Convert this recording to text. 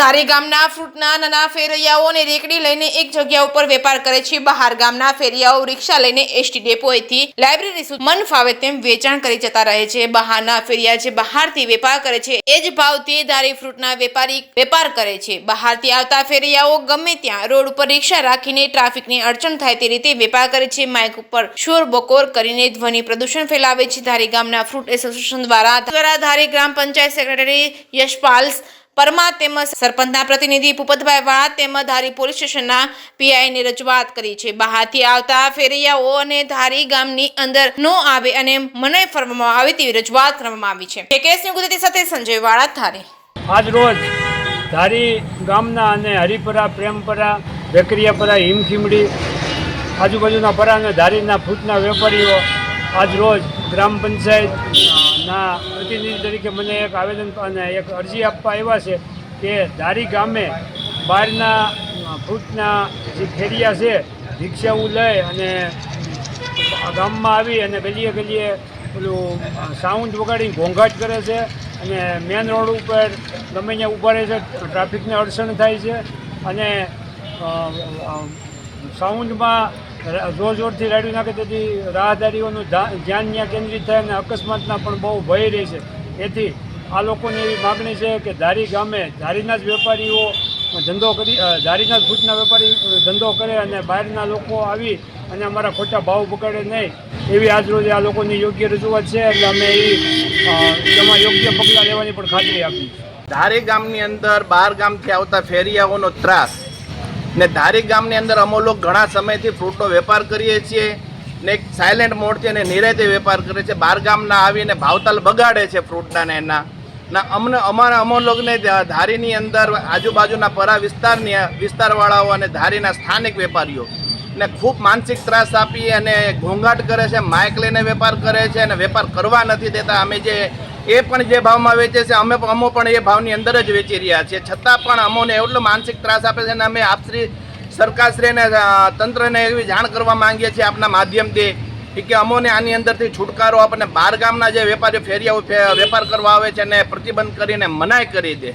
ધારી ગામના ફ્રૂટના નાના ફેરિયાઓ અને રેકડી લઈને એક જગ્યા ઉપર વેપાર કરે છે। બહાર ગામના ફેરિયાઓ રિક્ષા લઈને એસટી ડેપોએથી લાઇબ્રેરી સુધી મન ફાવે તેમ વેચાણ કરી જતા રહે છે। બહારના ફેરિયા જે બહારથી વેપાર કરે છે એ જ ભાવથી ધારી ફ્રૂટના વેપારી વેપાર કરે છે। બહારથી આવતા ફેરિયાઓ ગમે ત્યાં રોડ ઉપર રિક્ષા રાખીને ટ્રાફિકની અડચણ થાય તે રીતે વેપાર કરે છે। માઇક ઉપર શોર બકોર કરીને ધ્વનિ પ્રદૂષણ ફેલાવે છે। ધારી ગામના ફ્રૂટ એસોસિએશન દ્વારા ધારી ગ્રામ પંચાયત સેક્રેટરી યશપાલ પરમાર તેમજ સરપંચના પ્રતિનિધિ ભૂપતભાઈ વાળા તેમજ ધારી પોલીસ સ્ટેશનના પીઆઈને રજૂઆત કરી છે। બહારથી આવતા ફેરિયાઓ અને ધારી ગામની અંદર ન આવે અને મનાઈ ફરવામાં આવે તેવી રજૂઆત કરવામાં આવી છે। કેકેએસની ગુજરાતી સાથે સંજય વાળા ધારી। આજ રોજ ધારી ગામના અને હરિપરા, પ્રેમપરા, વેકરિયાપરા, હિમખીમડી આજુબાજુના પરા અને ધારીના ફૂટના વેપારીઓ આજ રોજ ગ્રામ પંચાયતના પ્રતિનિધિ તરીકે મને એક આવેદન અને એક અરજી આપવા આવ્યા છે કે ધારી ગામે બહારના ફૂટના જે ફેરિયા છે રિક્ષાઓ લઈ અને ગામમાં આવી અને ગલીએ ગલીએ પેલું સાઉન્ડ વગાડીને ઘોંઘાટ કરે છે અને મેન રોડ ઉપર ગમે ત્યાં ઊભા રહે છે, ટ્રાફિકને અડચણ થાય છે અને સાઉન્ડમાં જોર જોરથી રાડ્યું નાખે તેથી રાહદારીઓનું ધ્યાન ત્યાં કેન્દ્રિત થાય અને અકસ્માતના પણ બહુ ભય રહે છે। તેથી આ લોકોની એવી માગણી છે કે ધારી ગામે ધારીના જ વેપારીઓ ધંધો કરી ધારીના જ ફૂટના વેપારી ધંધો કરે અને બહારના લોકો આવી અને અમારા ખોટા ભાવ બગાડે નહીં એવી આજ રોજ આ લોકોની યોગ્ય રજૂઆત છે। એટલે અમે એમાં યોગ્ય પગલાં લેવાની પણ ખાતરી આપી છે। ધારી ગામની અંદર બહાર ગામથી આવતા ફેરિયાઓનો ત્રાસ ને ધારી ગામની અંદર અમે લોકો ઘણા સમયથી ફ્રૂટનો વેપાર કરીએ છીએ ને એક સાયલેન્ટ મોડથી અને નિરાતે વેપાર કરે છે। બહાર ગામના આવીને ભાવતાલ બગાડે છે ફ્રૂટના ને એના ના અમે લોકોને ધારીની અંદર આજુબાજુના પરા વિસ્તારવાળાઓ અને ધારીના સ્થાનિક વેપારીઓ ને ખૂબ માનસિક ત્રાસ આપી અને ઘોંઘાટ કરે છે, માઇક લઈને વેપાર કરે છે અને વેપાર કરવા નથી દેતા। અમે એ પણ જે ભાવમાં વેચે છે અમે પણ એ ભાવની અંદર જ વેચી રહ્યા છીએ, છતાં પણ અમોને એટલો માનસિક ત્રાસ આપે છે અને અમે આપશ્રી સરકારશ્રીને તંત્રને એવી જાણ કરવા માંગીએ છીએ આપના માધ્યમથી કે અમોને આની અંદરથી છુટકારો આપણને બહાર ગામના જે વેપારીઓ ફેરિયાઓ વેપાર કરવા આવે છે એને પ્રતિબંધ કરીને મનાઈ કરી દે।